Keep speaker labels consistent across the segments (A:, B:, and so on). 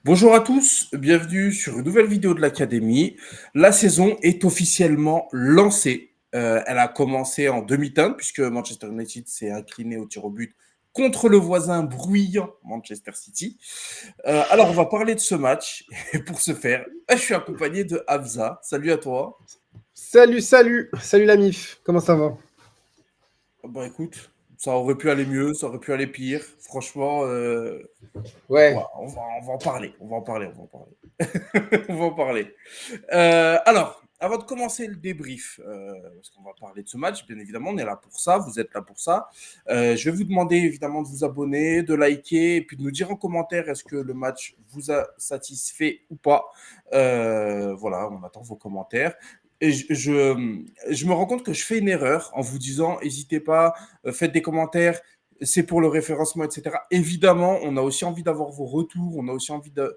A: Bonjour à tous, bienvenue sur une nouvelle vidéo de l'Académie. La saison est officiellement lancée. Elle a commencé en demi-teinte puisque Manchester United s'est incliné au tir au but contre le voisin bruyant Manchester City. Alors, on va parler de ce match et pour ce faire, je suis accompagné de Hamza. Salut à toi.
B: Salut la MIF, comment ça va?
A: Bah écoute, ça aurait pu aller mieux, ça aurait pu aller pire. Franchement, ouais,
B: Ouais,
A: on va en parler, on va en parler, on va en parler. On va en parler. Alors, avant de commencer le débrief, parce qu'on va parler de ce match, bien évidemment, on est là pour ça, vous êtes là pour ça. Je vais vous demander évidemment de vous abonner, de liker, et puis de nous dire en commentaire est-ce que le match vous a satisfait ou pas. Voilà, on attend vos commentaires. Et je me rends compte que je fais une erreur en vous disant n'hésitez pas, faites des commentaires, c'est pour le référencement, etc. Évidemment, on a aussi envie d'avoir vos retours, on a aussi envie de,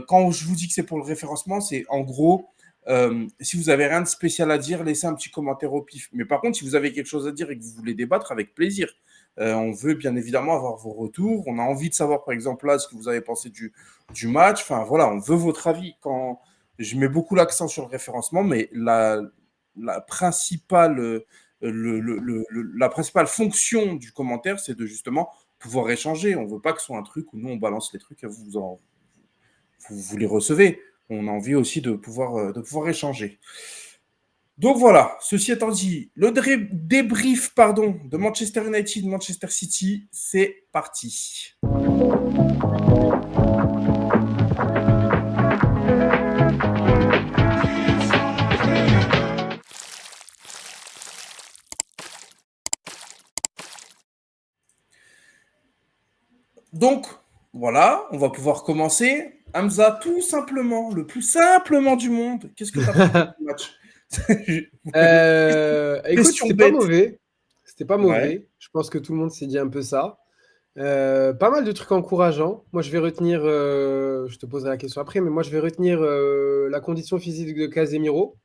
A: quand je vous dis que c'est pour le référencement, c'est en gros, si vous avez rien de spécial à dire, laissez un petit commentaire au pif. Mais par contre, si vous avez quelque chose à dire et que vous voulez débattre, avec plaisir. On veut bien évidemment avoir vos retours. On a envie de savoir, par exemple, là, ce que vous avez pensé du match. Enfin, voilà, on veut votre avis. Quand je mets beaucoup l'accent sur le référencement, mais la principale, la principale fonction du commentaire, c'est de justement pouvoir échanger. On ne veut pas que ce soit un truc où nous, on balance les trucs et vous les recevez. On a envie aussi de pouvoir échanger. Donc voilà, ceci étant dit, le débrief de Manchester United, Manchester City, c'est parti. Donc voilà, on va pouvoir commencer. Hamza, tout simplement, le plus simplement du monde, qu'est-ce que tu as pensé du match?
B: Écoute,
A: Question
B: c'était pas
A: bête.
B: mauvais. C'était pas
A: Ouais.
B: mauvais. Je pense que tout le monde s'est dit un peu ça. Pas mal de trucs encourageants. Moi, je vais retenir, je te poserai la question après, mais moi, je vais retenir la condition physique de Casemiro,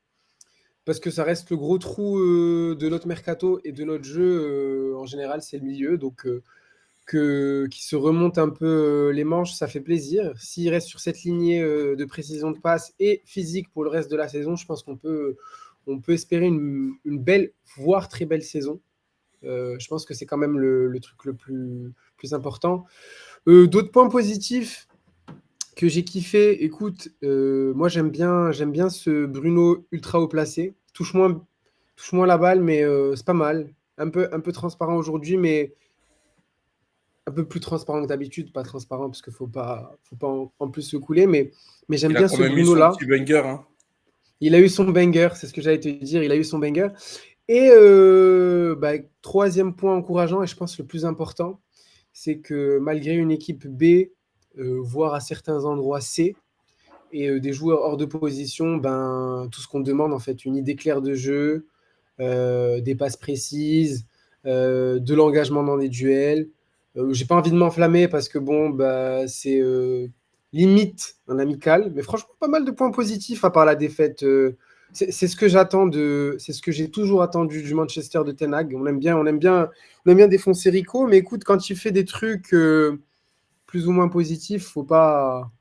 B: parce que ça reste le gros trou de notre mercato et de notre jeu en général, c'est le milieu. Donc, qui se remonte un peu les manches, ça fait plaisir. S'il reste sur cette lignée de précision de passe et physique pour le reste de la saison, je pense qu'on peut espérer une belle, voire très belle saison. Je pense que c'est quand même le truc le plus important. D'autres points positifs que j'ai kiffé, écoute, moi j'aime bien ce Bruno ultra haut placé. Touche moins la balle, mais c'est pas mal. Un peu transparent aujourd'hui, mais un peu plus transparent que d'habitude, pas transparent parce qu'il faut pas en plus se couler, mais j'aime
A: Il a
B: bien
A: quand
B: ce
A: même eu son
B: Bruno-là.
A: petit banger. Hein.
B: Il a eu son banger, c'est ce que j'allais te dire, il a eu son banger. Et troisième point encourageant, et je pense le plus important, c'est que malgré une équipe B, voire à certains endroits C, et des joueurs hors de position, ben, tout ce qu'on demande, en fait, une idée claire de jeu, des passes précises, de l'engagement dans les duels. J'ai pas envie de m'enflammer parce que bon, bah, c'est limite un amical, mais franchement, pas mal de points positifs à part la défaite. C'est ce que c'est ce que j'ai toujours attendu du Manchester de Ten Hag. On aime bien défoncer Rico, mais écoute, quand il fait des trucs plus ou moins positifs, faut pas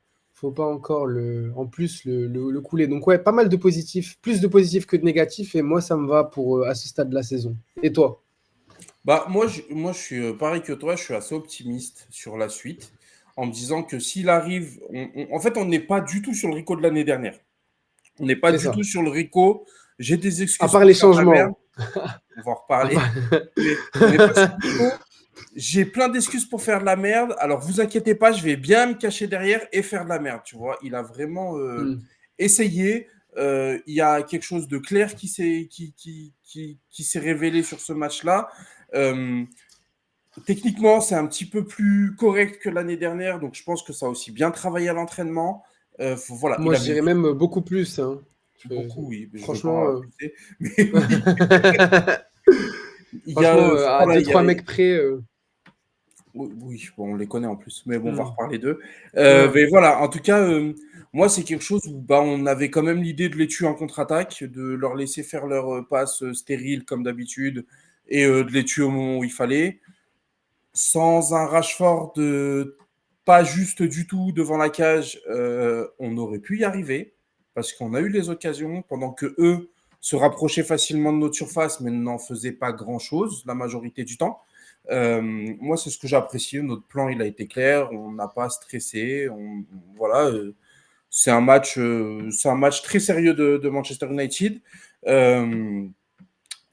B: encore en plus le couler. Donc ouais, pas mal de positifs, plus de positifs que de négatifs, et moi ça me va pour à ce stade de la saison. Et toi?
A: Bah, moi, je suis pareil que toi, je suis assez optimiste sur la suite, en me disant que s'il arrive, en fait, on n'est pas du tout sur le Rico de l'année dernière. On n'est pas
B: C'est
A: du
B: ça.
A: tout sur le Rico. J'ai des
B: À
A: excuses
B: part
A: pour
B: les
A: faire de la merde.
B: changements.
A: On va en
B: À
A: reparler.
B: part-
A: Mais on n'est pas sur le Rico. J'ai plein d'excuses pour faire de la merde. Alors, vous inquiétez pas, je vais bien me cacher derrière et faire de la merde. Tu vois, il a vraiment
B: Hmm.
A: essayé. Il y a quelque chose de clair qui s'est révélé sur ce match-là. Euh, Techniquement, c'est un petit peu plus correct que l'année dernière, donc je pense que ça a aussi bien travaillé à l'entraînement. Voilà, il
B: Moi, je
A: avait
B: dirais même beaucoup plus, hein.
A: beaucoup, oui, mais je ne veux
B: Franchement,
A: pas abuser, mais oui, il y a,
B: franchement, à
A: voilà,
B: deux trois mecs près.
A: oui, oui, bon, on les connaît en plus, mais bon, on va
B: Hmm.
A: reparler d'eux.
B: Ouais.
A: Mais voilà, en tout cas, moi, c'est quelque chose où bah, on avait quand même l'idée de les tuer en contre-attaque, de leur laisser faire leur passe stérile comme d'habitude, et de les tuer au moment où il fallait, sans un Rashford pas juste du tout devant la cage, on aurait pu y arriver parce qu'on a eu les occasions pendant que eux se rapprochaient facilement de notre surface, mais n'en faisaient pas grand-chose la majorité du temps. Moi, c'est ce que j'ai apprécié. Notre plan, il a été clair. On n'a pas stressé. Voilà. C'est un match très sérieux de Manchester United.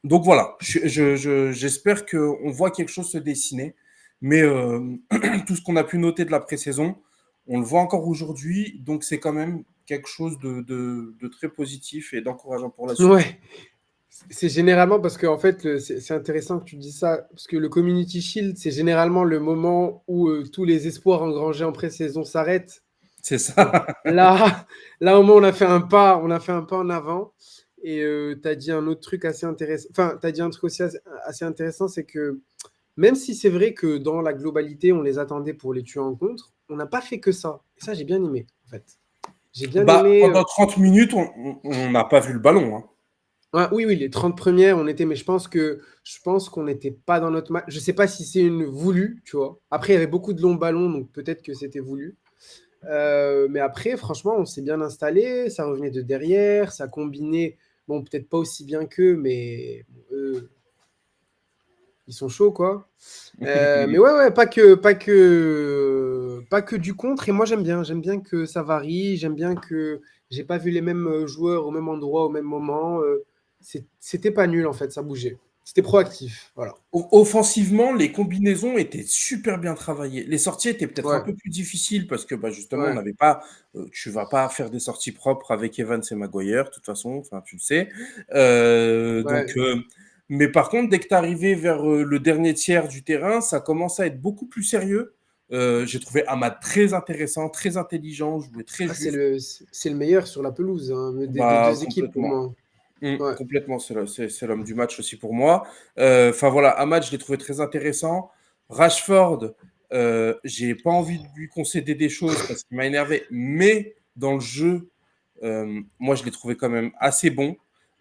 A: Donc voilà. J'espère qu'on voit quelque chose se dessiner. Mais tout ce qu'on a pu noter de la pré-saison, on le voit encore aujourd'hui. Donc c'est quand même quelque chose de très positif et d'encourageant pour la suite.
B: Ouais. C'est généralement parce qu'en fait, c'est intéressant que tu dis ça, parce que le Community Shield, c'est généralement le moment où tous les espoirs engrangés en pré-saison s'arrêtent.
A: C'est ça.
B: Là, au moins, on a fait un pas en avant. Et tu as dit un autre truc assez intéressant. Enfin, tu as dit un truc aussi assez intéressant, c'est que même si c'est vrai que dans la globalité, on les attendait pour les tuer en contre, on n'a pas fait que ça. Et ça, j'ai bien aimé, en fait. J'ai bien aimé.
A: Pendant 30 minutes, on n'a pas vu le ballon. Hein.
B: Oui, les 30 premières, mais je pense qu'on n'était pas dans notre match. Je ne sais pas si c'est une voulue, tu vois. Après, il y avait beaucoup de longs ballons, donc peut-être que c'était voulu. Mais après, franchement, on s'est bien installé. Ça revenait de derrière, ça combinait. Bon, peut-être pas aussi bien qu'eux, mais eux, ils sont chauds, quoi. Mais ouais, pas que du contre. Et moi, j'aime bien que ça varie. J'aime bien que j'ai pas vu les mêmes joueurs au même endroit, au même moment. C'était pas nul, en fait, ça bougeait. C'était proactif, voilà.
A: Offensivement, les combinaisons étaient super bien travaillées. Les sorties étaient peut-être un
B: Ouais,
A: peu plus difficiles parce que justement, on
B: ouais.
A: n'avait pas. Tu vas pas faire des sorties propres avec Evans et Maguire, de toute façon, enfin, tu le sais.
B: Ouais.
A: Mais par contre, dès que tu arrivé vers le dernier tiers du terrain, ça commence à être beaucoup plus sérieux. J'ai trouvé Amad très intéressant, très intelligent, joué très
B: Ah,
A: juste.
B: c'est le meilleur sur la pelouse, hein, des deux équipes pour
A: Complètement.
B: moi. Ouais.
A: Complètement, c'est l'homme du match aussi pour moi. Enfin voilà, Ahmad, je l'ai trouvé très intéressant. Rashford, j'ai pas envie de lui concéder des choses parce qu'il m'a énervé, mais dans le jeu, moi je l'ai trouvé quand même assez bon.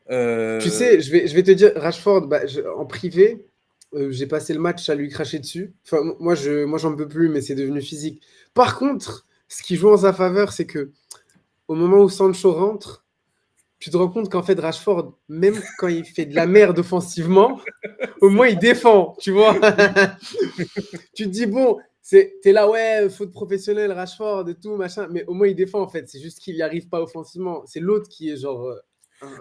B: Tu sais, je vais te dire, Rashford, en privé, j'ai passé le match à lui cracher dessus. Enfin, moi, j'en peux plus, mais c'est devenu physique. Par contre, ce qui joue en sa faveur, c'est que au moment où Sancho rentre, tu te rends compte qu'en fait, Rashford, même quand il fait de la merde offensivement, au moins il défend, tu vois. Tu te dis, bon, t'es là, ouais, faute professionnelle, Rashford et tout, machin, mais au moins il défend en fait. C'est juste qu'il n'y arrive pas offensivement. C'est l'autre qui est genre.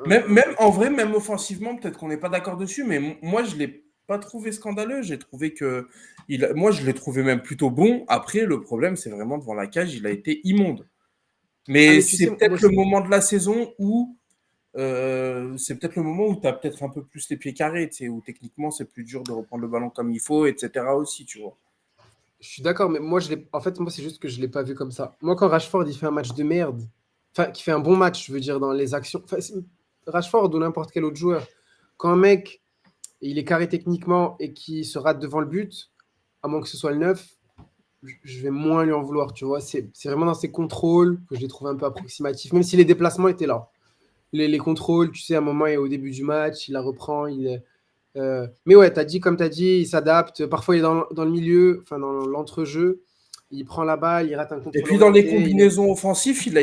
A: Même en vrai, même offensivement, peut-être qu'on n'est pas d'accord dessus, mais moi je l'ai pas trouvé scandaleux. J'ai trouvé que moi je l'ai trouvé même plutôt bon. Après, le problème, c'est vraiment devant la cage, il a été immonde.
B: Ah,
A: Mais
B: mais tu sais,
A: c'est
B: moi,
A: peut-être le moment de la saison où c'est peut-être le moment où tu as peut-être un peu plus les pieds carrés, où techniquement c'est plus dur de reprendre le ballon comme il faut, etc. aussi, tu vois.
B: je suis d'accord, mais moi, en fait, moi, c'est juste que je ne l'ai pas vu comme ça. Moi, quand Rashford, il fait un match de merde, enfin, qui fait un bon match, je veux dire, dans les actions, enfin, Rashford ou n'importe quel autre joueur, quand un mec, il est carré techniquement et qui se rate devant le but, à moins que ce soit le neuf, je vais moins lui en vouloir, tu vois. C'est vraiment dans ses contrôles que je l'ai trouvé un peu approximatif, même si les déplacements étaient là. Les contrôles, tu sais, à un moment, au début du match, il la reprend, mais ouais, comme tu as dit, il s'adapte. Parfois, il est dans le milieu, enfin dans l'entrejeu. Il prend la balle, il rate un
A: Et
B: contrôle
A: puis dans les
B: orienté.
A: combinaisons offensives, il a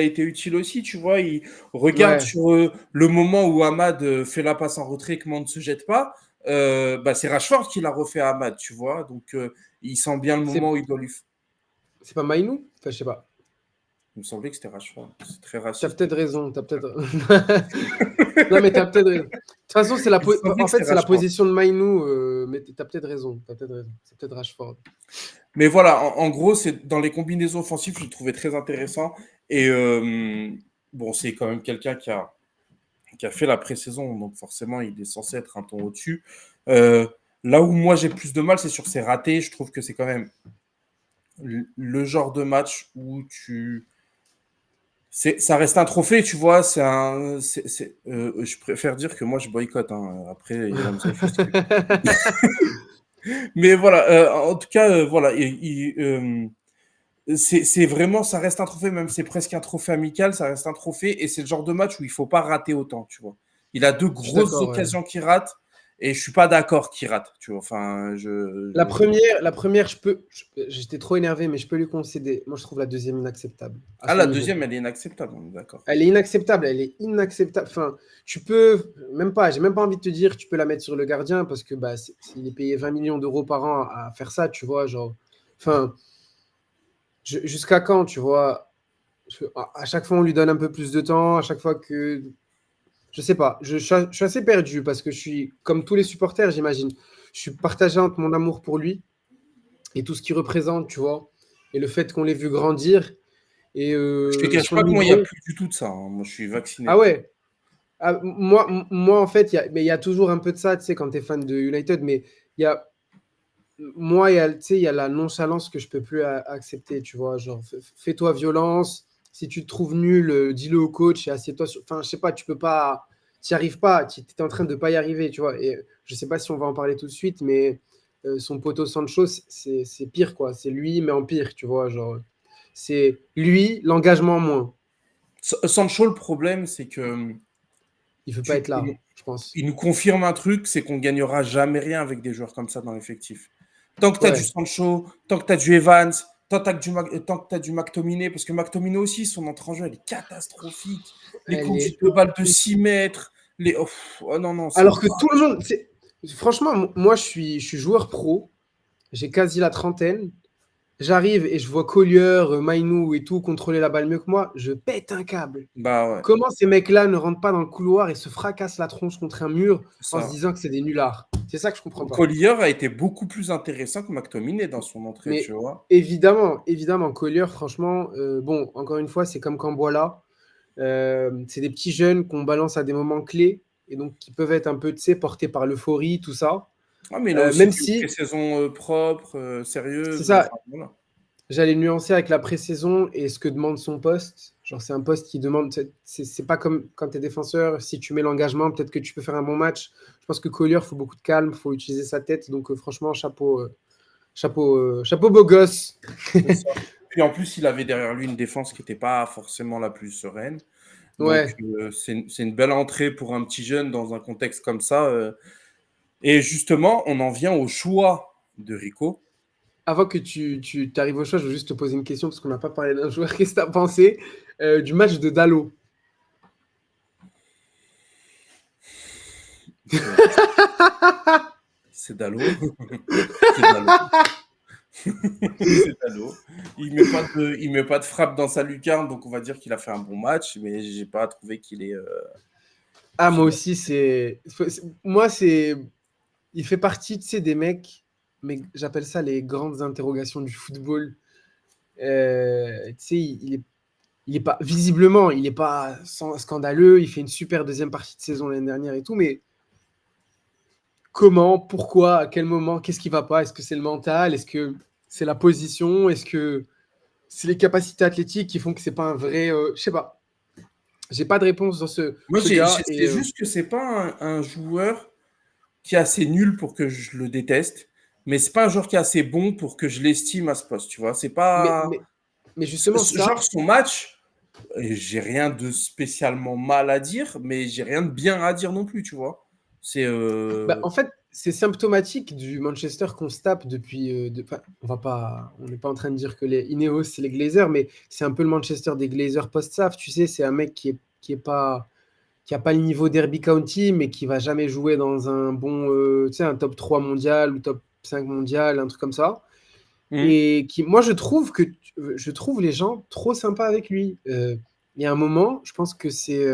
A: été utile aussi, tu vois. Il regarde
B: Ouais.
A: sur le moment où Ahmad fait la passe en retrait, que Mount ne se jette pas. C'est Rashford qui l'a refait à Ahmad, tu vois. Donc il sent bien le moment
B: C'est
A: où il doit lui.
B: c'est pas Mainou? Enfin, je sais pas.
A: Il me semblait que c'était Rashford. C'est très
B: T'as
A: raciste.
B: peut-être raison. T'as peut-être. Non, mais t'as peut-être raison. De toute façon,
A: Il me semblait
B: en
A: que
B: fait,
A: c'était
B: c'est la
A: Rashford.
B: position de Mainou, mais t'as peut-être raison. T'as peut-être raison. C'est peut-être Rashford.
A: Mais voilà, en gros, c'est dans les combinaisons offensives, je le trouvais très intéressant. Et bon, c'est quand même quelqu'un qui a fait la pré-saison, donc forcément, il est censé être un ton au-dessus. Là où moi j'ai plus de mal, c'est sur ses ratés. Je trouve que c'est quand même le genre de match où ça reste un trophée, tu vois. Je préfère dire que moi je boycotte. Hein. Après, il y a la Mais voilà, en tout cas, voilà. C'est vraiment, ça reste un trophée, même c'est presque un trophée amical, ça reste un trophée, et c'est le genre de match où il faut pas rater autant, tu vois. Il a deux
B: Je suis
A: grosses
B: d'accord, ouais.
A: occasions qu'il rate, Et je suis pas d'accord qu'il rate, tu vois. Enfin,
B: La première, j'étais trop énervé, mais je peux lui concéder. Moi, je trouve la deuxième inacceptable, à
A: Ah,
B: son
A: la
B: niveau.
A: deuxième, elle est inacceptable, on est d'accord.
B: Elle est inacceptable, elle est inacceptable. Enfin, tu peux, même pas, j'ai même pas envie de te dire, tu peux la mettre sur le gardien parce que bah, s'il est payé 20 millions d'euros par an à faire ça, tu vois, genre, enfin, jusqu'à quand, tu vois, à chaque fois on lui donne un peu plus de temps, à chaque fois que, je sais pas, je suis assez perdu parce que je suis, comme tous les supporters, j'imagine, je suis partagé entre mon amour pour lui et tout ce qu'il représente, tu vois, et le fait qu'on l'ait vu grandir et
A: Je te cache
B: son
A: pas que moi, il y a
B: niveau.
A: plus du tout de ça, hein. Moi, je suis vacciné
B: Ah
A: de ça.
B: ouais. Ah, moi, en fait, mais il y a toujours un peu de ça, tu sais, quand tu es fan de United, mais il y a, moi, tu sais, il y a la nonchalance que je peux plus accepter, tu vois, genre, fais-toi violence, si tu te trouves nul, dis-le au coach et assieds-toi enfin, je sais pas, tu peux pas, tu n'y arrives pas, tu es en train de pas y arriver, tu vois, et je sais pas si on va en parler tout de suite, mais son poteau Sancho, c'est pire, quoi, c'est lui, mais en pire, tu vois, genre, c'est lui, l'engagement en moins,
A: Sancho, le problème, c'est que
B: il veut pas
A: tu,
B: être là, je pense.
A: il nous confirme un truc, c'est qu'on gagnera jamais rien avec des joueurs comme ça dans l'effectif. Tant que tu as du
B: Ouais.
A: Sancho, tant que tu as du Evans, tant que tu as du McTominay, parce que McTominay aussi, son entrée en jeu, elle est catastrophique. Les
B: Elle est.
A: conduites de balles de 6 mètres, oh non, non, c'est
B: Alors que
A: pas.
B: tout le monde. Franchement, moi, je suis joueur pro. J'ai quasi la trentaine. J'arrive et je vois Collier, Mainou et tout contrôler la balle mieux que moi. Je pète un câble.
A: Bah ouais,
B: Comment ces mecs-là ne rentrent pas dans le couloir et se fracassent la tronche contre un mur
A: c'est
B: en se
A: ça.
B: disant que c'est des nullards? C'est ça que je comprends pas.
A: Collier a été beaucoup plus intéressant que McTominay dans son entrée, tu
B: Mais
A: vois.
B: évidemment, Collier, franchement, bon, encore une fois, c'est comme Camboila. C'est des petits jeunes qu'on balance à des moments clés et donc qui peuvent être un peu, tu sais, portés par l'euphorie, tout ça.
A: Ah, mais il a aussi
B: Même
A: fait une
B: si,
A: pré-saison propre,
B: c'est
A: sérieuse.
B: ça,
A: Enfin, voilà.
B: j'allais nuancer avec la pré-saison et ce que demande son poste. Genre, c'est un poste qui demande. C'est pas comme quand tu es défenseur, si tu mets l'engagement, peut-être que tu peux faire un bon match. Je pense que Collier, il faut beaucoup de calme, il faut utiliser sa tête. Donc, franchement, chapeau beau gosse.
A: C'est ça. Puis en plus, il avait derrière lui une défense qui n'était pas forcément la plus sereine. Donc,
B: Ouais.
A: c'est une belle entrée pour un petit jeune dans un contexte comme ça. Et justement, on en vient au choix de Rico.
B: Avant que tu arrives au choix, je veux juste te poser une question parce qu'on n'a pas parlé d'un joueur. Qu'est-ce que tu as pensé du match de Dalot?
A: C'est c'est Dalot. C'est Dalot. C'est Dalot. Il met pas de frappe dans sa lucarne, donc on va dire qu'il a fait un bon match, mais j'ai pas trouvé qu'il est.
B: Ah, moi
A: Qu'il-
B: aussi, moi, c'est. Il fait partie, tu sais, des mecs, mais j'appelle ça les grandes interrogations du football. Tu sais, il est pas visiblement, il est pas scandaleux. Il fait une super deuxième partie de saison l'année dernière et tout, mais comment, pourquoi, à quel moment, qu'est-ce qui va pas? Est-ce que c'est le mental? Est-ce que c'est la position? Est-ce que c'est les capacités athlétiques qui font que c'est pas un vrai? Je sais pas. J'ai pas de réponse dans
A: Moi,
B: ce gars et
A: c'est juste que c'est pas un joueur qui est assez nul pour que je le déteste, mais c'est pas un joueur qui est assez bon pour que je l'estime à ce poste, tu vois. C'est
B: mais,
A: pas.
B: mais, mais justement
A: Genre,
B: ça.
A: son match, j'ai rien de spécialement mal à dire, mais j'ai rien de bien à dire non plus, tu vois. C'est.
B: Bah, en fait, c'est symptomatique du Manchester qu'on se tape depuis. Enfin, on n'est pas en train de dire que les Ineos c'est les Glazers, mais c'est un peu le Manchester des Glazers post-SAF. Tu sais, c'est un mec qui est pas, qui a pas le niveau Derby County, mais qui va jamais jouer dans un bon, tu sais, un top 3 mondial ou top 5 mondial, un truc comme ça.
A: Hmm.
B: Et moi, je trouve les gens trop sympas avec lui. Il y a un moment, je pense que c'est.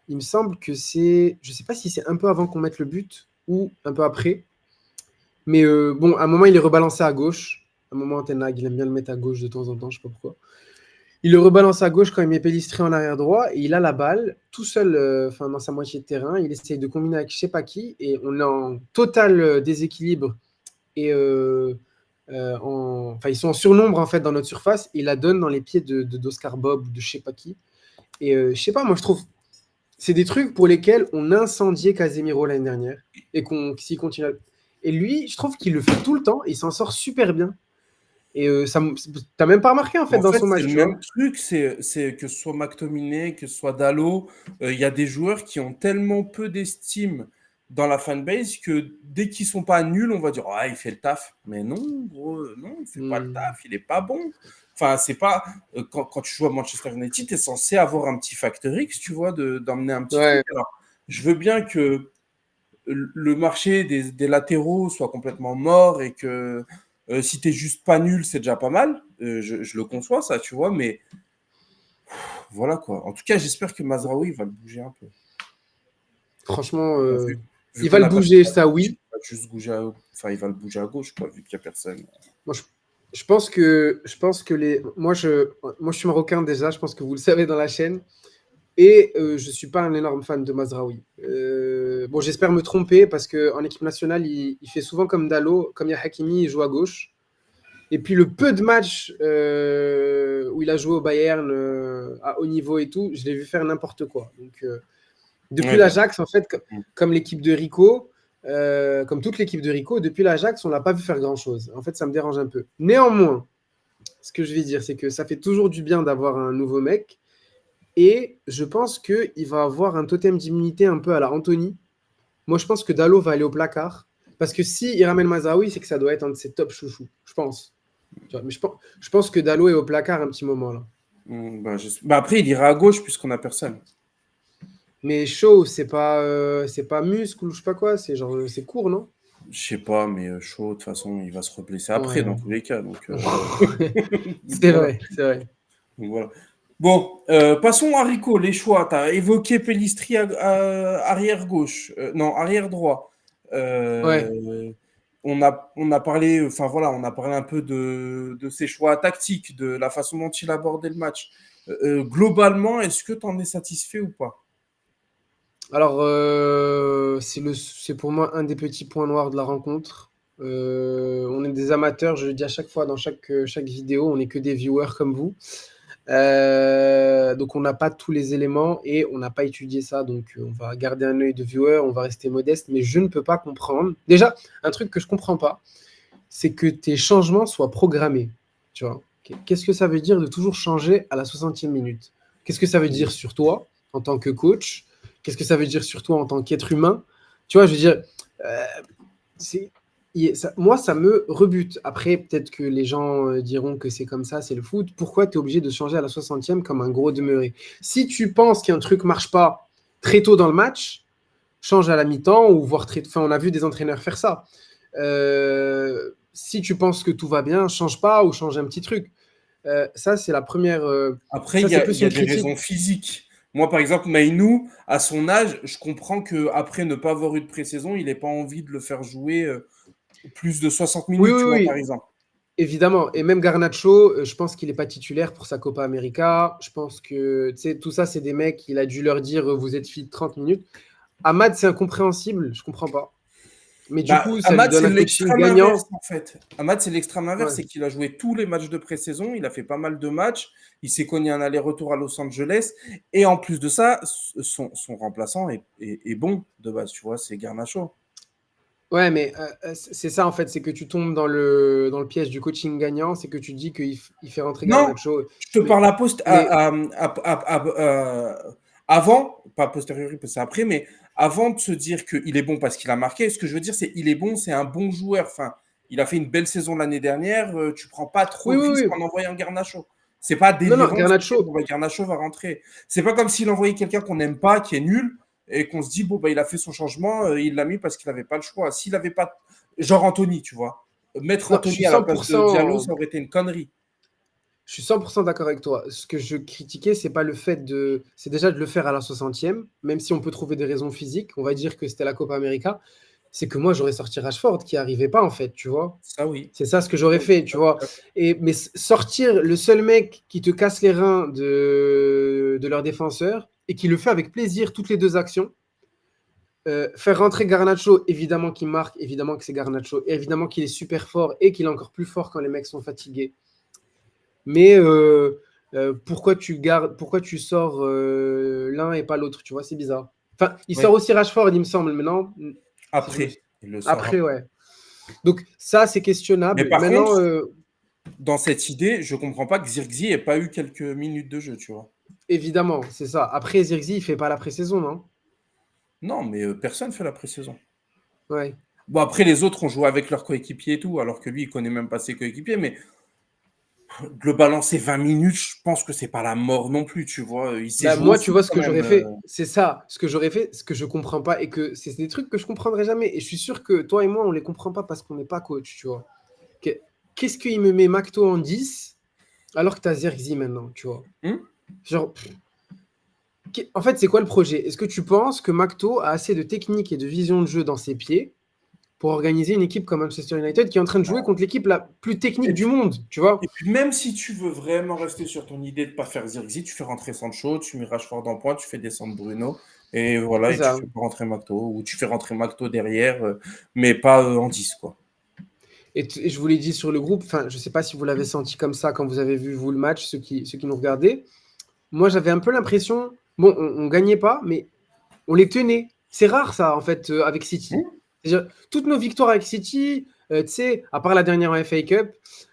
B: Il me semble que c'est. Je sais pas si c'est un peu avant qu'on mette le but ou un peu après. Mais bon, à un moment, il est rebalancé à gauche. À un moment, Ten Hag, il aime bien le mettre à gauche de temps en temps, je sais pas pourquoi. Il le rebalance à gauche quand il met Pellistré en arrière droit et il a la balle tout seul, enfin dans sa moitié de terrain. Il essaye de combiner avec je sais pas qui et on est en total déséquilibre et enfin ils sont en surnombre en fait dans notre surface. Et il la donne dans les pieds d'Oscar Bob ou de je sais pas qui. Et je sais pas, moi je trouve c'est des trucs pour lesquels on incendiait Casemiro l'année dernière et qu'on s'y continue. Et lui, je trouve qu'il le fait tout le temps et il s'en sort super bien. Et t'as même pas remarqué en fait
A: En
B: dans
A: fait,
B: son
A: c'est
B: match,
A: le
B: tu
A: même
B: vois.
A: truc, c'est que ce soit McTominay, que ce soit Dalot, il y a des joueurs qui ont tellement peu d'estime dans la fanbase que dès qu'ils sont pas nuls, on va dire ah il fait le taf. Mais non, gros, non, il fait pas le taf, il est pas bon. Enfin, c'est pas quand tu joues à Manchester United, tu es censé avoir un petit facteur X, tu vois, d'emmener un petit truc. Alors, je veux bien que le marché des latéraux soit complètement mort et que si t'es juste pas nul, c'est déjà pas mal. Je le conçois, ça, tu vois, mais voilà quoi. En tout cas, j'espère que Mazraoui va le bouger un peu.
B: Franchement,
A: Vu
B: il va
A: qu'on
B: le
A: a
B: bouger,
A: personne,
B: ça
A: il
B: oui.
A: va juste bouger enfin, il va le bouger à gauche, quoi, vu qu'il n'y a personne.
B: Moi, je pense que moi, je suis marocain déjà, je pense que vous le savez dans la chaîne. Et je ne suis pas un énorme fan de Mazraoui. Bon, j'espère me tromper parce qu'en équipe nationale, il fait souvent comme Dalot, comme il y a Hakimi, il joue à gauche. Et puis le peu de matchs où il a joué au Bayern à haut niveau et tout, je l'ai vu faire n'importe quoi. Donc, depuis
A: Ouais, bah,
B: l'Ajax, en fait, comme l'équipe de Rico, comme toute l'équipe de Rico, depuis l'Ajax, on l'a pas vu faire grand-chose. En fait, ça me dérange un peu. Néanmoins, ce que je vais dire, c'est que ça fait toujours du bien d'avoir un nouveau mec. Et je pense qu'il va avoir un totem d'immunité un peu à la Anthony. Moi, je pense que Dalot va aller au placard. Parce que s'il ramène Mazraoui, c'est que ça doit être un de ses top chouchous. Je pense. Tu vois, mais je pense que Dalot est au placard un petit moment là.
A: bah, après, il ira à gauche puisqu'on n'a personne.
B: Mais chaud, c'est pas muscle ou je sais pas quoi. C'est genre, c'est court, non?
A: Je sais pas, mais chaud, de toute façon, il va se reblesser après, dans
B: Ouais.
A: tous les cas. Donc,
B: C'est
A: voilà.
B: vrai, c'est vrai.
A: Donc, voilà. Bon, passons à Rico, les choix. Tu as évoqué Pellistri arrière gauche, non, arrière droit.
B: Ouais.
A: On a parlé, enfin voilà, on a parlé un peu de ses choix tactiques, de la façon dont il abordait le match. Globalement, est-ce que tu en es satisfait ou pas?
B: Alors, c'est pour moi un des petits points noirs de la rencontre. On est des amateurs, je le dis à chaque fois dans chaque vidéo, on n'est que des viewers comme vous. Donc on n'a pas tous les éléments et on n'a pas étudié ça, donc on va garder un œil de viewer, on va rester modeste, mais je ne peux pas comprendre. Déjà, un truc que je comprends pas, c'est que tes changements soient programmés. Tu vois, qu'est-ce que ça veut dire de toujours changer à la 60e minute? Qu'est-ce que ça veut dire sur toi en tant que coach? Qu'est-ce que ça veut dire sur toi en tant qu'être humain? Tu vois, je veux dire, euh, c'est moi, ça me rebute. Après, peut-être que les gens diront que c'est comme ça, c'est le foot. Pourquoi tu es obligé de changer à la 60e comme un gros demeuré? Si tu penses qu'un truc marche pas très tôt dans le match, change à la mi-temps ou voire très. Enfin, on a vu des entraîneurs faire ça. Si tu penses que tout va bien, change pas ou change un petit truc. Ça, c'est la première.
A: Après,
B: Ça, c'est
A: il
B: plus
A: y a
B: une
A: des raisons
B: critique.
A: physiques. Moi, par exemple, Mainou, à son âge, je comprends qu'après ne pas avoir eu de pré-saison, il n'ait pas envie de le faire jouer plus de 60
B: Oui,
A: minutes,
B: oui,
A: tu vois, par
B: oui.
A: exemple.
B: Évidemment, et même Garnacho, je pense qu'il n'est pas titulaire pour sa Copa América. Je pense que tout ça, c'est des mecs, il a dû leur dire vous êtes fit 30 minutes. Ahmad, c'est incompréhensible, je comprends pas. Mais du
A: Bah,
B: coup, ça lui
A: Ahmad, c'est
B: donne un coaching
A: l'extrême inverse,
B: gagnant.
A: en fait. Ahmad, c'est l'extrême inverse,
B: Ouais.
A: c'est qu'il a joué tous les matchs de pré-saison, il a fait pas mal de matchs, il s'est cogné un aller-retour à Los Angeles, et en plus de ça, son remplaçant est bon de base, tu vois, c'est Garnacho.
B: Ouais, mais c'est ça en fait, c'est que tu tombes dans le piège du coaching gagnant, c'est que tu dis il fait rentrer
A: Non,
B: Garnacho.
A: je te
B: Mais,
A: parle
B: mais
A: avant, pas a posteriori, parce que c'est après, mais avant de se dire qu'il est bon parce qu'il a marqué, ce que je veux dire, c'est il est bon, c'est un bon joueur. Enfin, il a fait une belle saison l'année dernière. Tu prends pas trop
B: oui,
A: de
B: oui,
A: risques
B: oui.
A: en envoyant Garnacho. C'est pas
B: Non, non,
A: délirant de se dire
B: Garnacho,
A: bon, bah, Garnacho va rentrer. C'est pas comme s'il envoyait quelqu'un qu'on n'aime pas, qui est nul, et qu'on se dit bon, bah, il a fait son changement, il l'a mis parce qu'il n'avait pas le choix. S'il avait pas. Genre Anthony, tu vois. Mettre
B: non, je suis
A: Anthony à la place de Diallo,
B: 100%.
A: ça aurait été une connerie.
B: Je suis 100% d'accord avec toi. Ce que je critiquais, c'est pas le fait de. C'est déjà de le faire à la 60e, même si on peut trouver des raisons physiques. On va dire que c'était la Copa América. C'est que moi, j'aurais sorti Rashford qui arrivait pas, en fait, tu vois.
A: Ça, oui.
B: C'est ça ce que j'aurais fait, tu vois. Mais sortir le seul mec qui te casse les reins de leur défenseur et qui le fait avec plaisir toutes les deux actions. Faire rentrer Garnacho, évidemment qu'il marque, évidemment que c'est Garnacho, et évidemment qu'il est super fort et qu'il est encore plus fort quand les mecs sont fatigués. Mais pourquoi tu sors l'un et pas l'autre, tu vois, c'est bizarre. Enfin, il sort
A: Oui.
B: aussi Rashford, il me semble, mais non, si je me...
A: Après, il le sort
B: Après,
A: après.
B: ouais. Donc ça, c'est
A: Mais
B: questionnable.
A: par
B: Maintenant,
A: contre, dans cette idée, je comprends pas que Zirkzee ait pas eu quelques minutes de jeu, tu vois.
B: évidemment, c'est ça. Après, Zirkzee, il fait pas la pré-saison, non?
A: Non, mais personne fait la pré-saison.
B: Ouais.
A: Bon, après, les autres ont joué avec leurs coéquipiers et tout, alors que lui, il connaît même pas ses coéquipiers. Mais de le balancer 20 minutes, je pense que c'est pas la mort non plus, tu vois. Il s'est
B: Bah,
A: joué au
B: moi, tu
A: foot
B: vois, ce
A: quand
B: que
A: même.
B: j'aurais fait, c'est ça. Ce que j'aurais fait, ce que je comprends pas, et que c'est des trucs que je comprendrai jamais. Et je suis sûr que toi et moi, on les comprend pas parce qu'on n'est pas coach, tu vois. Qu'est-ce qu'il me met Macto en 10 alors que tu as Zirkzee maintenant, tu vois.
A: Hmm.
B: Genre, en fait, c'est quoi le projet? Est-ce que tu penses que Macto a assez de technique et de vision de jeu dans ses pieds pour organiser une équipe comme Manchester United qui est en train de jouer contre l'équipe la plus technique
A: Et
B: du
A: puis,
B: monde, tu vois?
A: et puis même si tu veux vraiment rester sur ton idée de pas faire Zirkzee, tu fais rentrer Sancho, tu mets Rashford en point, tu fais descendre Bruno, et voilà,
B: C'est
A: et tu
B: ça.
A: fais pas rentrer Macto, ou tu fais rentrer Macto derrière, mais pas en 10, quoi.
B: Et je vous l'ai dit sur le groupe, enfin, je sais pas si vous l'avez senti comme ça quand vous avez vu, vous, le match, ceux qui nous regardaient. Moi, j'avais un peu l'impression, bon, on gagnait pas, mais on les tenait. C'est rare ça, en fait, avec City.
A: Hmm.
B: C'est-à-dire, toutes nos victoires avec City, tu sais, à part la dernière en FA Cup,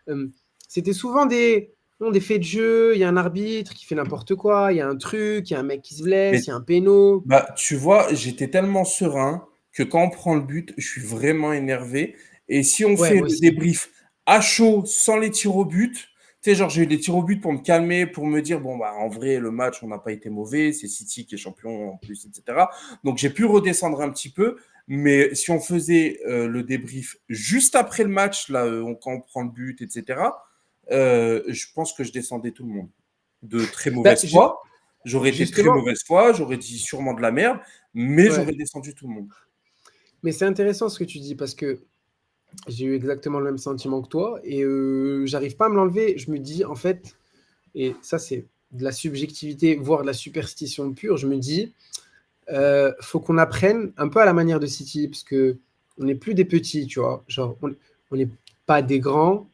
B: euh, c'était souvent des faits de jeu. Il y a un arbitre qui fait n'importe quoi, il y a un truc, il y a un mec qui se blesse,
A: Mais
B: il y a un péno.
A: bah, tu vois, j'étais tellement serein que quand on prend le but, je suis vraiment énervé. Et si on
B: Ouais,
A: fait
B: moi
A: le
B: aussi.
A: débrief à chaud, sans les tirs au but, tu sais, genre j'ai eu les tirs au but pour me calmer, pour me dire, bon, bah, en vrai, le match, on n'a pas été mauvais, c'est City qui est champion en plus, etc. Donc j'ai pu redescendre un petit peu. Mais si on faisait le débrief juste après le match, là, quand on prend le but, etc., je pense que je descendais tout le monde. De très
B: Bah,
A: mauvaise foi. J'aurais été de très
B: justement,
A: mauvaise foi, j'aurais dit sûrement de la merde, mais
B: ouais.
A: j'aurais descendu tout le monde.
B: Mais c'est intéressant ce que tu dis parce que j'ai eu exactement le même sentiment que toi et j'arrive pas à me l'enlever. Je me dis, en fait, et ça, c'est de la subjectivité, voire de la superstition pure. Je me dis, faut qu'on apprenne un peu à la manière de City, parce que on n'est plus des petits, tu vois. Genre, on n'est pas des grands,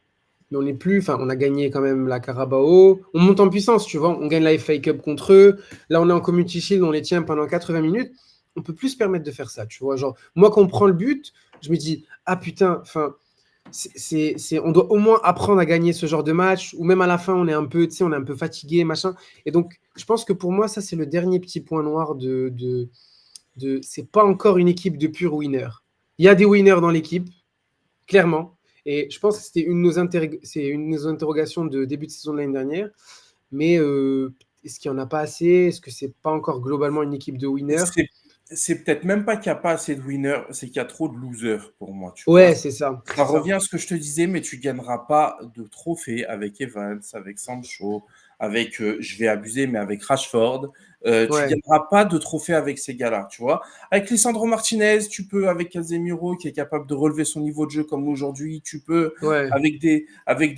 B: mais on n'est plus. Enfin, on a gagné quand même la Carabao. On monte en puissance, tu vois. On gagne la FA Cup contre eux. Là, on est en Community Shield, on les tient pendant 80 minutes. On peut plus se permettre de faire ça, tu vois. Genre, moi, quand on prend le but, je me dis, ah putain, enfin, on doit au moins apprendre à gagner ce genre de match, ou même à la fin, on est un peu, tu sais, on est un peu fatigué, machin. Et donc, je pense que pour moi, ça, c'est le dernier petit point noir c'est pas encore une équipe de purs winners. Il y a des winners dans l'équipe, clairement. Et je pense que c'était une de nos interrogations de début de saison de l'année dernière. Mais est-ce qu'il n'y en a pas assez? Est-ce que c'est pas encore globalement une équipe de winners?
A: C'est peut-être même pas qu'il n'y a pas assez de winners, c'est qu'il y a trop de losers pour moi, tu vois.
B: Ouais, c'est ça.
A: Ça
B: C'est ça.
A: revient à ce que je te disais, mais tu gagneras pas de trophée avec Evans, avec Sancho, avec, je vais abuser, mais avec Rashford. Tu
B: Ouais,
A: gagneras pas de trophée avec ces gars-là, tu vois. Avec Lisandro Martinez, tu peux, avec Casemiro, qui est capable de relever son niveau de jeu comme aujourd'hui, tu peux,
B: ouais.
A: avec des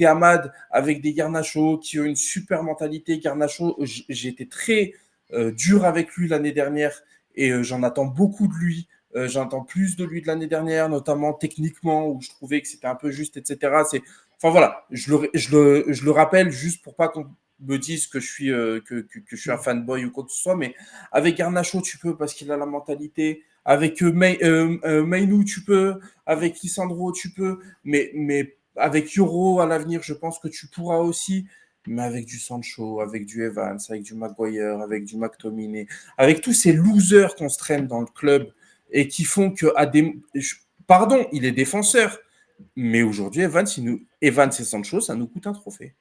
A: Ahmad, avec des Garnacho, qui ont une super mentalité. Garnacho, j'ai été très dur avec lui l'année dernière, et j'en attends beaucoup de lui. J'entends plus de lui de l'année dernière, notamment techniquement, où je trouvais que c'était un peu juste, etc. Enfin voilà, je le rappelle juste pour pas qu'on me dise que je suis, que je suis un fanboy ou quoi que ce soit, mais avec Garnacho, tu peux parce qu'il a la mentalité. Avec Mainou, tu peux. Avec Lisandro, tu peux. Mais avec Euro à l'avenir, je pense que tu pourras aussi. Mais avec du Sancho, avec du Evans, avec du Maguire, avec du McTominay, avec tous ces losers qu'on se traîne dans le club et qui font que pardon, il est défenseur, mais aujourd'hui Evans et Sancho, ça nous coûte un trophée.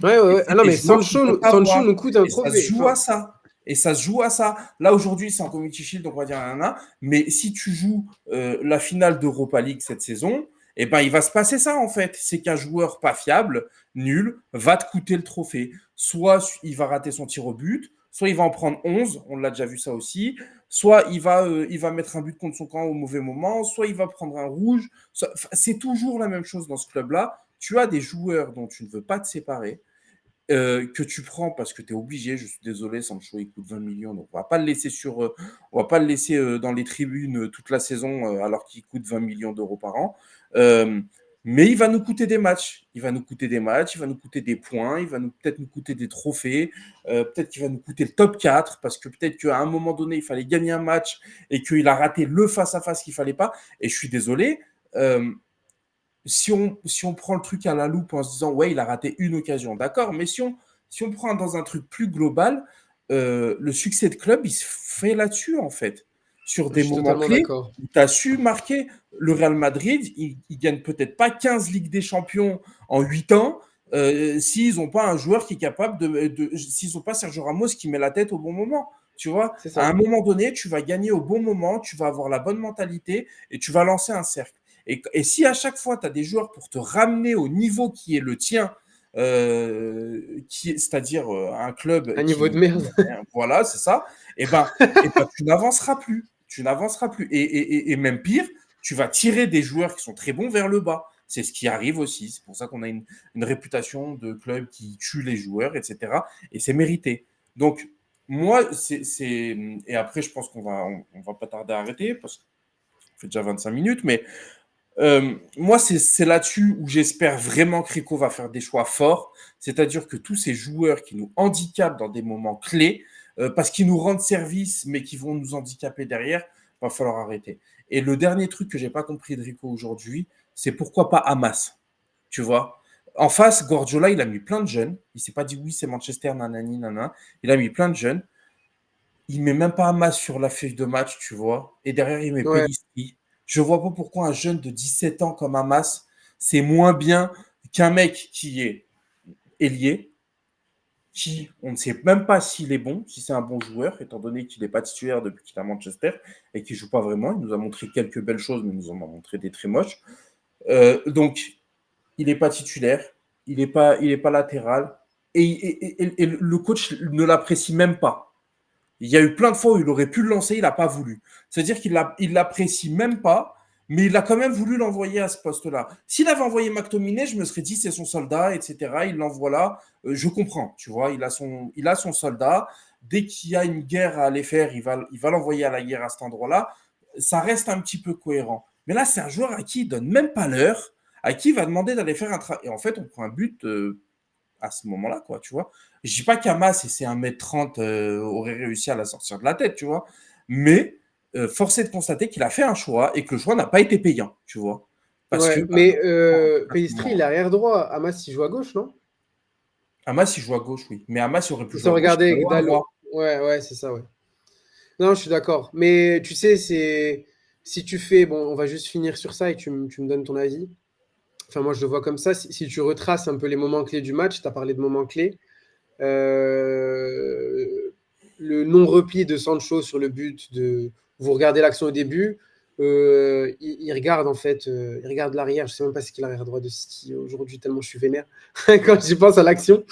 B: Ouais, ouais,
A: Et
B: ouais. Ah
A: c'est
B: non,
A: des
B: mais
A: joueurs qu'on peut pas
B: Sancho
A: voir.
B: nous coûte un
A: Et ça se
B: trophée.
A: joue à
B: Enfin,
A: ça. Et ça se joue à ça. Là, aujourd'hui, c'est en Community Shield, donc on va dire un. Mais si tu joues la finale d'Europa League cette saison, eh ben, il va se passer ça, en fait. C'est qu'un joueur pas fiable, nul, va te coûter le trophée. Soit il va rater son tir au but, soit il va en prendre 11, on l'a déjà vu ça aussi, soit il va mettre un but contre son camp au mauvais moment, soit il va prendre un rouge. C'est toujours la même chose dans ce club-là. Tu as des joueurs dont tu ne veux pas te séparer, que tu prends parce que tu es obligé. Je suis désolé, Sancho, il coûte 20 millions, donc on va pas le laisser dans les tribunes toute la saison alors qu'il coûte 20 millions d'euros par an. Euh, mais il va nous coûter des matchs. Il va nous coûter des matchs, il va nous coûter des points, il va peut-être nous coûter des trophées, peut-être qu'il va nous coûter le top 4 parce que peut-être qu'à un moment donné, il fallait gagner un match et qu'il a raté le face-à-face qu'il fallait pas. Et je suis désolé, si on prend le truc à la loupe en se disant, ouais, il a raté une occasion, d'accord, mais si on prend dans un truc plus global, le succès de club, il se fait là-dessus, en fait. sur
B: Je
A: des
B: suis
A: moments
B: totalement
A: clés
B: d'accord.
A: où tu as su marquer. Le Real Madrid, ils gagnent peut-être pas 15 Ligues des Champions en 8 ans s'ils n'ont pas un joueur qui est capable s'ils n'ont pas Sergio Ramos qui met la tête au bon moment. Tu vois,
B: C'est
A: à
B: ça.
A: un moment donné, tu vas gagner au bon moment, tu vas avoir la bonne mentalité et tu vas lancer un cercle. Et si à chaque fois, tu as des joueurs pour te ramener au niveau qui est le tien, c'est-à-dire un club
B: Un niveau de
A: qui
B: merde.
A: voilà, c'est ça, et ben, tu n'avanceras plus. Tu n'avanceras plus. Et même pire, tu vas tirer des joueurs qui sont très bons vers le bas. C'est ce qui arrive aussi. C'est pour ça qu'on a une réputation de club qui tue les joueurs, etc. Et c'est mérité. Donc, moi, et après, je pense on va pas tarder à arrêter parce qu'on fait déjà 25 minutes, mais moi, c'est là-dessus où j'espère vraiment que Rico va faire des choix forts. C'est-à-dire que tous ces joueurs qui nous handicapent dans des moments clés, parce qu'ils nous rendent service, mais qui vont nous handicaper derrière, va falloir arrêter. Et le dernier truc que j'ai pas compris de Rico aujourd'hui, c'est pourquoi pas Hamas. Tu vois, en face, Guardiola, il a mis plein de jeunes. Il s'est pas dit oui, c'est Manchester, nanani, nanana. Il a mis plein de jeunes. Il met même pas Hamas sur la feuille de match, tu vois. Et derrière, il met
B: Ouais,
A: Pelistri. Je vois pas pourquoi un jeune de 17 ans comme Hamas, c'est moins bien qu'un mec qui est ailier, qui, on ne sait même pas s'il est bon, si c'est un bon joueur, étant donné qu'il n'est pas titulaire depuis qu'il est à Manchester et qu'il ne joue pas vraiment. Il nous a montré quelques belles choses, mais il nous en a montré des très moches. Donc, il n'est pas titulaire, il est pas latéral, et le coach ne l'apprécie même pas. Il y a eu plein de fois où il aurait pu le lancer, il n'a pas voulu. C'est-à-dire qu'il l'apprécie même pas, mais il a quand même voulu l'envoyer à ce poste-là. S'il avait envoyé McTominay, je me serais dit c'est son soldat, etc. Il l'envoie là. Je comprends, tu vois, il a son soldat. Dès qu'il y a une guerre à aller faire, il va l'envoyer à la guerre à cet endroit-là. Ça reste un petit peu cohérent. Mais là, c'est un joueur à qui il donne même pas l'heure, à qui il va demander d'aller faire un travail. Et en fait, on prend un but à ce moment-là, quoi, tu vois. Je dis pas qu'Hamas, et c'est 1m30, aurait réussi à la sortir de la tête, tu vois. Mais force est de constater qu'il a fait un choix et que le choix n'a pas été payant, tu vois. Parce que
B: ouais. Mais
A: à ce
B: Pellistri, il est
A: moment-là,
B: arrière droit. Hamas, il joue à gauche, non?
A: Hamas, il joue à gauche, oui. Mais Hamas, il aurait pu
B: Ils
A: jouer
B: sont
A: à gauche,
B: regardés
A: Dalot à
B: Dalo.
A: droite.
B: Ouais, ouais, c'est ça, ouais. Non, je suis d'accord. Mais tu sais, c'est si tu fais, bon, on va juste finir sur ça et tu me donnes ton avis. Enfin, moi, je le vois comme ça. Si tu retraces un peu les moments clés du match, tu as parlé de moments clés. Le non-repli de Sancho sur le but de. Vous regardez l'action au début, il regarde en fait, il regarde l'arrière. Je sais même pas ce qu'il a l'arrière droit de City aujourd'hui, tellement je suis vénère quand j'y pense à l'action.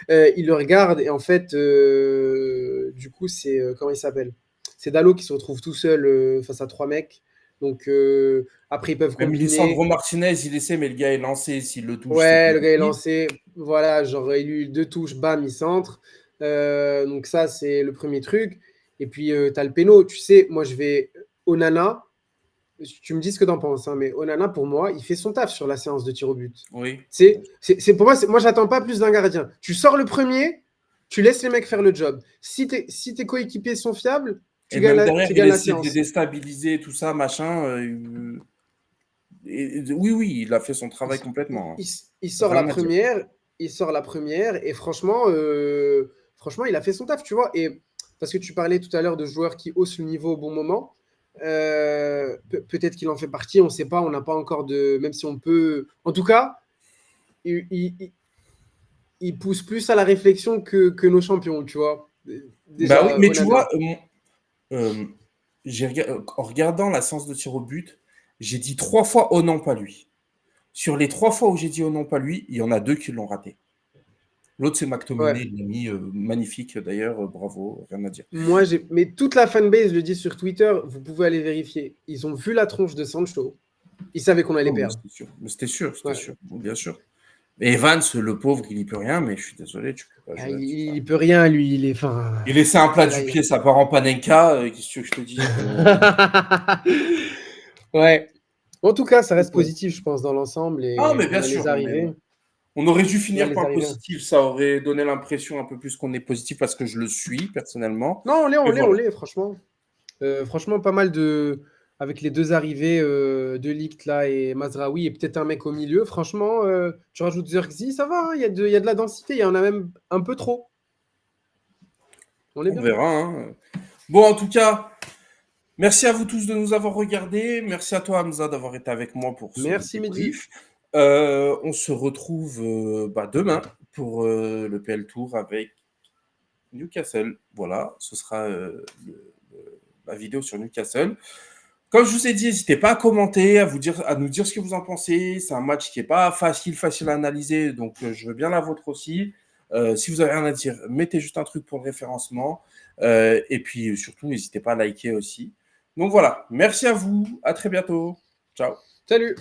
B: Il le regarde et en fait, du coup, c'est comment il s'appelle? C'est Dalot qui se retrouve tout seul face à trois mecs. Donc après, ils peuvent
A: Même Lisandro
B: combiner.
A: Martinez, il essaie, mais le gars est lancé. S'il le touche, c'est
B: Ouais, le gars est
A: pénalty.
B: lancé. Voilà, genre il eu deux touches, bam, il centre. Donc ça, c'est le premier truc. Et puis tu as le péno. Tu sais, moi je vais Onana. Tu me dis ce que tu en penses, hein, mais Onana, pour moi, il fait son taf sur la séance de tir au but.
A: Oui.
B: Pour moi, moi, j'attends pas plus d'un gardien. Tu sors le premier, tu laisses les mecs faire le job. Si tes coéquipiers sont fiables,
A: Et même derrière,
B: tu
A: il
B: gagnes la
A: essaie de les
B: séance.
A: déstabiliser, tout ça, machin. Oui, oui, il a fait son
B: Il,
A: travail complètement, hein.
B: il- il sort la
A: Rien à dire.
B: première, il sort la première, et franchement, franchement, il a fait son taf, tu vois. Et parce que tu parlais tout à l'heure de joueurs qui haussent le niveau au bon moment. Peut-être qu'il en fait partie, on ne sait pas, on n'a pas encore de. Même si on peut. En tout cas, il pousse plus à la réflexion que nos champions, tu vois.
A: Bah oui,
B: Déjà,
A: mais tu vois,
B: Onana.
A: euh, en regardant la séance de tir au but, j'ai dit 3 fois oh non, pas lui. Sur les 3 fois où j'ai dit oh non, pas lui, il y en a 2 qui l'ont raté. L'autre, c'est
B: Ouais.
A: McTominay, il l'a mis magnifique d'ailleurs, bravo, rien à dire.
B: Mais toute la fanbase le dit sur Twitter, vous pouvez aller vérifier. Ils ont vu la tronche de Sancho. Ils savaient qu'on allait
A: Oh, mais
B: perdre.
A: c'était sûr, mais c'était sûr, c'était
B: Ouais.
A: sûr, bien sûr. Et Evans, le pauvre, il n'y peut rien, mais je suis désolé, tu peux pas
B: Ah,
A: jouer avec ça.
B: il peut rien, lui. Il est. Enfin,
A: Il laissait un plat
B: là,
A: du pied, ça part en panenka, qu'est-ce que tu veux que je te dise
B: ouais. En tout cas, ça reste positif, je pense, dans l'ensemble.
A: Ah,
B: Et
A: mais
B: on
A: bien
B: a les
A: sûr, mais
B: arrivées.
A: on aurait dû
B: On a
A: finir
B: les
A: par le
B: arrivées.
A: positif, ça aurait donné l'impression un peu plus qu'on est positif parce que je le suis personnellement.
B: Non,
A: Et
B: on
A: voilà.
B: l'est, franchement. Franchement, pas mal de. Avec les deux arrivées de Ligt là et Mazraoui et peut-être un mec au milieu, franchement, tu rajoutes Zirkzee, ça va, hein, il y a de la densité, il y en a même un peu trop. On est
A: On
B: bien.
A: verra, hein. Bon, en tout cas, Merci à vous tous de nous avoir regardés. Merci à toi, Hamza, d'avoir été avec moi pour ce
B: Merci, Mehdi.
A: débrief. On se retrouve demain pour le PL Tour avec Newcastle. Voilà, ce sera la vidéo sur Newcastle. Comme je vous ai dit, n'hésitez pas à commenter, à nous dire ce que vous en pensez. C'est un match qui n'est pas facile à analyser, donc je veux bien la vôtre aussi. Si vous avez rien à dire, mettez juste un truc pour le référencement. Et puis surtout, n'hésitez pas à liker aussi. Donc voilà, merci à vous, à très bientôt. Ciao.
B: Salut!